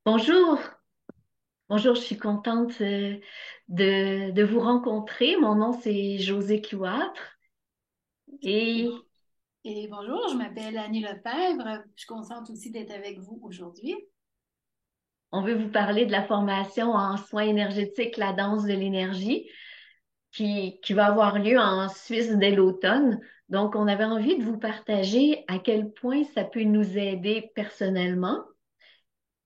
Bonjour, bonjour, je suis contente de vous rencontrer. Mon nom, c'est José Cloître Et, bon- et et bonjour, je m'appelle Annie Lefebvre. Je suis contente aussi d'être avec vous aujourd'hui. on veut vous parler de la formation en soins énergétiques, la danse de l'énergie, qui va avoir lieu en Suisse dès l'automne. Donc, on avait envie de vous partager à quel point ça peut nous aider personnellement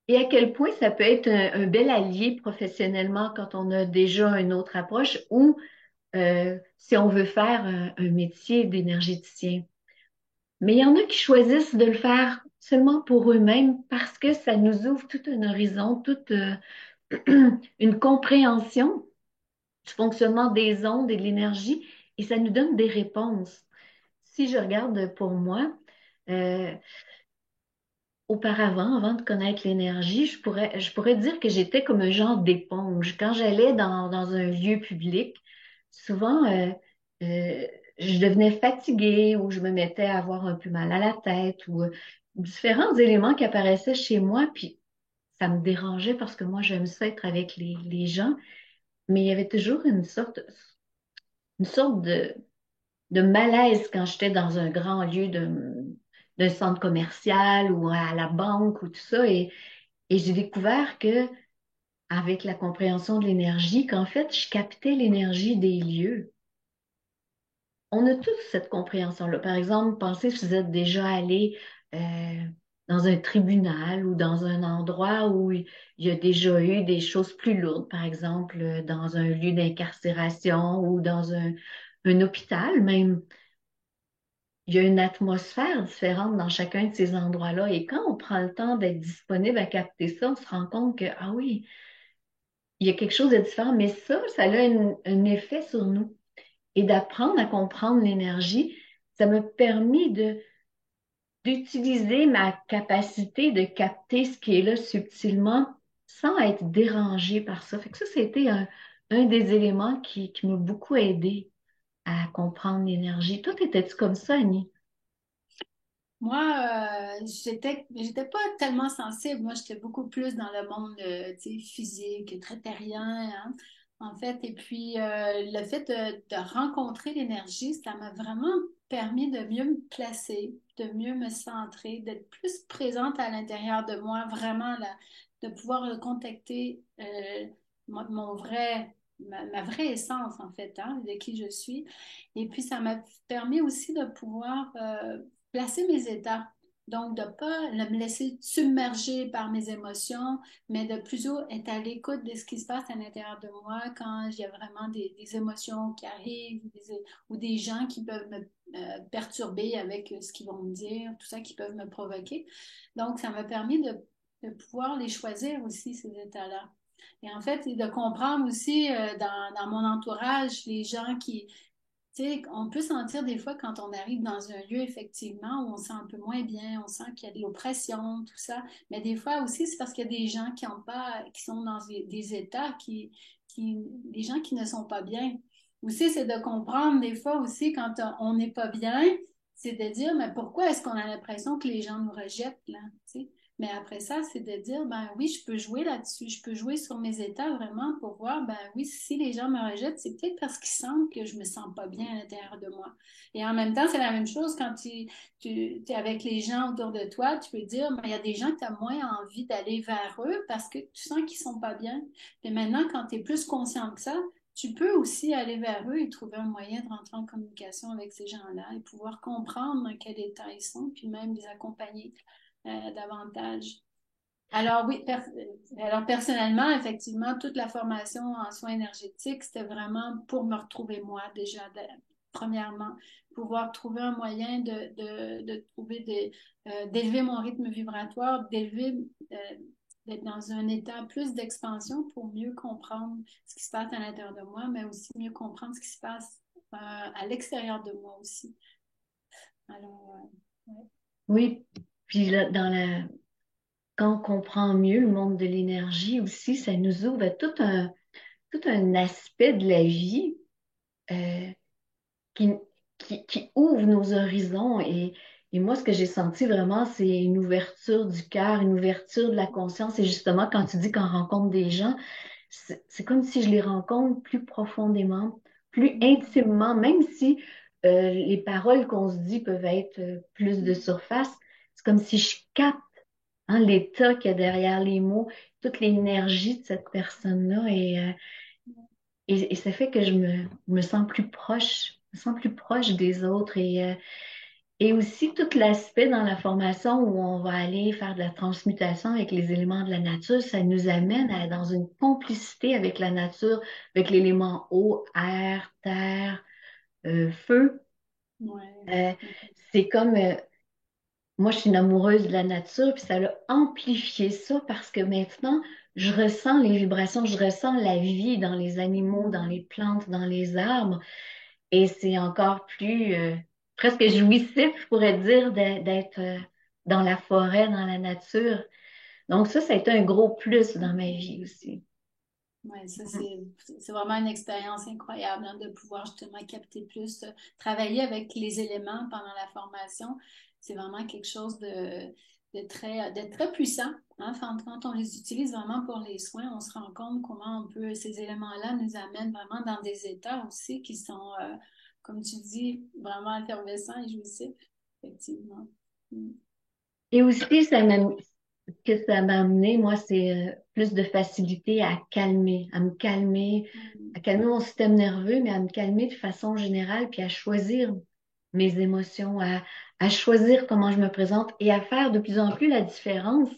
et à quel point ça peut être un bel allié professionnellement quand on a déjà une autre approche ou si on veut faire un métier d'énergéticien. Mais il y en a qui choisissent de le faire seulement pour eux-mêmes parce que ça nous ouvre tout un horizon, toute une compréhension du fonctionnement des ondes et de l'énergie et ça nous donne des réponses. Si je regarde pour moi, euh, auparavant, avant de connaître l'énergie, je pourrais dire que j'étais comme un genre d'éponge. Quand j'allais dans un lieu public, souvent, euh, je devenais fatiguée ou je me mettais à avoir un peu mal à la tête ou différents éléments qui apparaissaient chez moi, puis ça me dérangeait parce que moi, j'aime ça être avec les gens, mais il y avait toujours une sorte de malaise quand j'étais dans un grand lieu d'un centre commercial ou à la banque ou tout ça. Et j'ai découvert que, avec la compréhension de l'énergie, qu'en fait, je captais l'énergie des lieux. On a tous cette compréhension-là. Par exemple, pensez si vous êtes déjà allé dans un tribunal ou dans un endroit où il y a déjà eu des choses plus lourdes, par exemple, dans un lieu d'incarcération ou dans un hôpital même. Il y a une atmosphère différente dans chacun de ces endroits-là. Et quand on prend le temps d'être disponible à capter ça, on se rend compte que, ah oui, il y a quelque chose de différent, mais ça a un effet sur nous. Et d'apprendre à comprendre l'énergie, ça m'a permis d'utiliser ma capacité de capter ce qui est là subtilement sans être dérangée par ça. Fait que ça, c'était un des éléments qui m'a beaucoup aidé à comprendre l'énergie. Toi, étais-tu comme ça, Annie? Moi, j'étais pas tellement sensible. Moi, j'étais beaucoup plus dans le monde, tu sais, physique, très terrien, hein, en fait. Et puis, le fait de rencontrer l'énergie, ça m'a vraiment permis de mieux me placer, de mieux me centrer, d'être plus présente à l'intérieur de moi, vraiment, là, de pouvoir contacter mon vrai, ma vraie essence, en fait, hein, de qui je suis. Et puis, ça m'a permis aussi de pouvoir placer mes états. Donc, de ne pas me laisser submerger par mes émotions, mais de plutôt être à l'écoute de ce qui se passe à l'intérieur de moi quand il y a vraiment des émotions qui arrivent ou des gens qui peuvent me perturber avec ce qu'ils vont me dire, tout ça qui peuvent me provoquer. Donc, ça m'a permis de pouvoir les choisir aussi, ces états-là. Et en fait, de comprendre aussi dans mon entourage les gens tu sais, on peut sentir des fois quand on arrive dans un lieu, effectivement, où on se sent un peu moins bien, on sent qu'il y a de l'oppression, tout ça. Mais des fois aussi, c'est parce qu'il y a des gens qui ont pas, qui sont dans des états des gens qui ne sont pas bien. Aussi, c'est de comprendre des fois aussi quand on n'est pas bien, c'est de dire, mais pourquoi est-ce qu'on a l'impression que les gens nous rejettent, là, tu sais? Mais après ça, c'est de dire, ben oui, je peux jouer là-dessus, je peux jouer sur mes états vraiment pour voir, ben oui, si les gens me rejettent, c'est peut-être parce qu'ils sentent que je me sens pas bien à l'intérieur de moi. Et en même temps, c'est la même chose quand tu es avec les gens autour de toi, tu peux dire, ben, il y a des gens que tu as moins envie d'aller vers eux parce que tu sens qu'ils sont pas bien. Et maintenant, quand tu es plus conscient que ça, tu peux aussi aller vers eux et trouver un moyen de rentrer en communication avec ces gens-là et pouvoir comprendre dans quel état ils sont, puis même les accompagner davantage. Alors oui, alors personnellement, effectivement, toute la formation en soins énergétiques, c'était vraiment pour me retrouver moi déjà, premièrement, pouvoir trouver un moyen de trouver d'élever mon rythme vibratoire, euh, d'être dans un état plus d'expansion pour mieux comprendre ce qui se passe à l'intérieur de moi, mais aussi mieux comprendre ce qui se passe à l'extérieur de moi aussi. Alors, ouais. Oui, puis là, quand on comprend mieux le monde de l'énergie aussi, ça nous ouvre à tout un aspect de la vie euh, qui, qui ouvre nos horizons. Et moi, ce que j'ai senti vraiment, c'est une ouverture du cœur, une ouverture de la conscience. Et justement, quand tu dis qu'on rencontre des gens, c'est comme si je les rencontre plus profondément, plus Mhm. intimement, même si les paroles qu'on se dit peuvent être plus de surface. C'est comme si je capte hein, l'état qu'il y a derrière les mots, toute l'énergie de cette personne-là. Et ça fait que je me sens plus proche, je me sens plus proche des autres. Et aussi tout l'aspect dans la formation où on va aller faire de la transmutation avec les éléments de la nature, ça nous amène dans une complicité avec la nature, avec l'élément eau, air, terre, feu. Ouais. Euh, c'est comme, moi je suis une amoureuse de la nature, puis ça a amplifié ça parce que maintenant, je ressens les vibrations, je ressens la vie dans les animaux, dans les Mhm. plantes, dans les arbres. Et c'est encore plus presque jouissif, je pourrais dire, d'être dans la forêt, dans la nature. Donc ça a été un gros plus dans ma vie aussi. Ouais, ça, c'est vraiment une expérience incroyable hein, de pouvoir justement capter plus, travailler avec les éléments pendant la formation. C'est vraiment quelque chose de très puissant. Hein. Quand on les utilise vraiment pour les soins, on se rend compte comment on peut, ces éléments-là nous amènent vraiment dans des états aussi qui sont, comme tu dis, vraiment effervescents et jouissifs, effectivement. Mm. Et aussi, ce que ça m'a amené, moi, c'est plus de facilité à calmer mon système nerveux, mais à me calmer de façon générale, puis à choisir mes émotions, à choisir comment je me présente et à faire de plus en plus la différence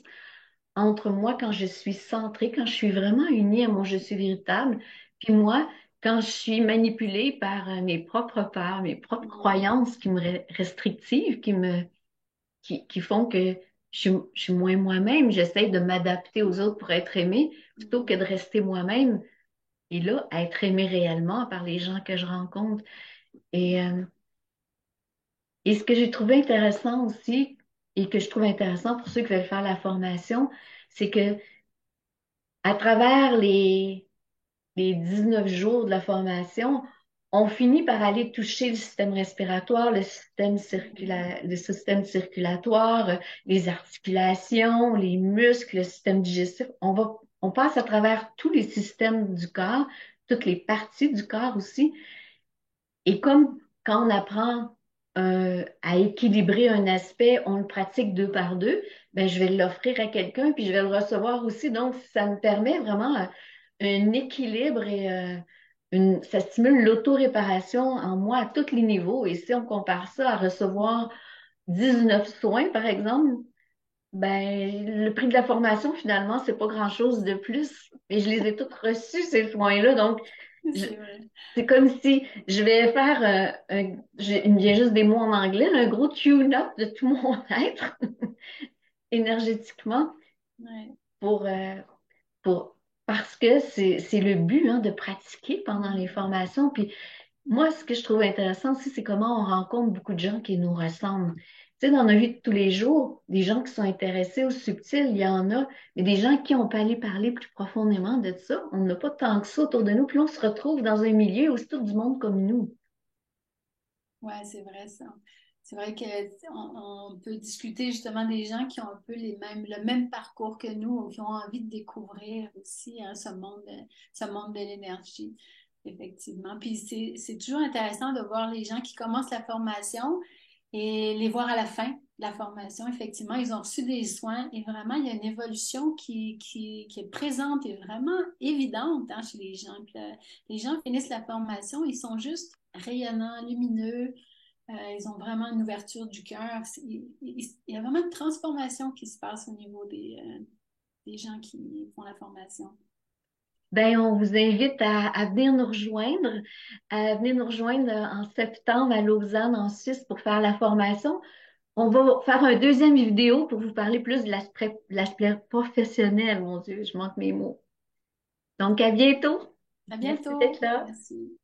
entre moi quand je suis centrée, quand je suis vraiment unie à mon je suis véritable, puis moi quand je suis manipulée par mes propres peurs, mes propres Mm. croyances qui me restrictives, qui font que je suis moins moi-même. J'essaie de m'adapter aux autres pour être aimée plutôt que Mm. de rester moi-même et là, être aimée réellement par les gens que je rencontre. Et, euh, et ce que j'ai trouvé intéressant aussi, et que je trouve intéressant pour ceux qui veulent faire la formation, c'est que à travers les 19 jours de la formation, on finit par aller toucher le système respiratoire, Mm. le système circulatoire, les articulations, les muscles, le système digestif. On passe à travers tous les systèmes du corps, toutes les parties du corps aussi. Et comme quand on apprend à équilibrer un aspect, on le pratique deux par deux, ben, je vais l'offrir à quelqu'un, puis je vais le recevoir aussi. Donc, ça me permet vraiment un équilibre et ça stimule l'auto-réparation en moi à tous les niveaux. Et si on compare ça à recevoir 19 soins, par exemple, ben, le prix de la formation, finalement, c'est pas grand-chose de plus. Et je les ai toutes reçus, ces soins-là. Donc, je- C'est vrai. c'est comme si je vais faire il y a juste des mots en anglais, un gros tune-up de tout mon être énergétiquement Ouais. pour, euh, pour, parce que c'est le but hein, de pratiquer pendant les Mm. formations. Puis moi, ce que je trouve intéressant aussi, c'est comment on rencontre beaucoup de gens qui nous ressemblent. Tu sais, dans nos vies de tous les jours, des gens qui sont intéressés au subtil, il y en a, mais des gens qui on peut aller parler plus profondément de ça, on n'a pas tant que ça autour de nous, puis là, on se retrouve dans un milieu où c'est tout du monde comme nous. Ouais, c'est vrai ça. C'est vrai que on peut discuter justement des gens qui ont un peu le même parcours que nous, ou qui ont envie de découvrir aussi hein, ce monde de l'énergie, effectivement. Puis c'est toujours intéressant de voir les gens qui commencent la formation et les voir à la fin de la formation. Effectivement, ils ont reçu des soins et vraiment, il y a une évolution qui est présente et vraiment évidente hein, chez les gens. Puis, les gens finissent la formation, ils sont juste rayonnants, lumineux. Ils ont vraiment une ouverture du cœur. Il y a vraiment une transformation qui se passe au niveau des gens qui font la formation. Ben, on vous invite à venir nous rejoindre, en septembre à Lausanne, en Suisse, pour faire la formation. On va faire un deuxième vidéo pour vous parler plus de l'aspect professionnel. Mon Dieu, je manque mes mots. Donc, à bientôt. À Merci bientôt. d'être là. Merci.